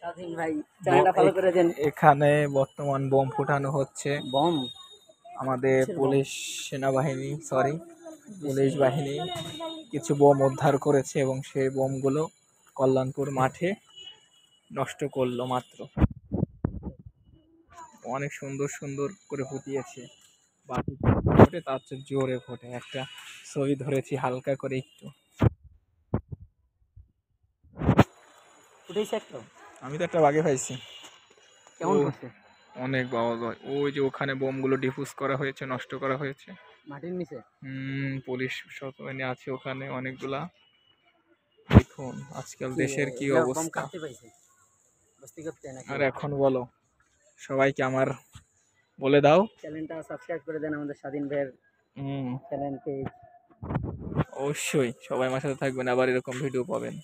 স্বাধীন ভাই চ্যানেলটা ফলো করে দেন। এখানে বর্তমান বোম ফুটানো হচ্ছে। বম আমাদের পুলিশ সেনাবাহিনী পুলিশ বাহিনী কিছু বোম উদ্ধার করেছে এবং সেই বোমগুলো কল্যাণপুর মাঠে নষ্ট করলো মাত্র। অনেক সুন্দর সুন্দর করে ফুটিয়েছে, বাকি ফোটে তার চেয়ে জোরে ফোটে। একটা ছবি ধরেছি হালকা করে একটু। ফুটেছে একটা, আমি তো একটা বাগে পাইছি। কেমন করছে? অনেক বাবা, ওই যে ওখানে বোমগুলো ডিফিউজ করা হয়েছে, নষ্ট করা হয়েছে। মাটির নিচে পুলিশ সবাই আছে ওখানে অনেকগুলা। দেখুন আজকাল দেশের কি অবস্থা। আর এখন বলো, সবাইকে আমার বলে দাও চ্যানেলটা সাবস্ক্রাইব করে দেন আমাদের স্বাধীন ভাইয়ের চ্যানেল পেজ। অবশ্যই সবাই আমার সাথে থাকবেন, আবার এরকম ভিডিও পাবেন।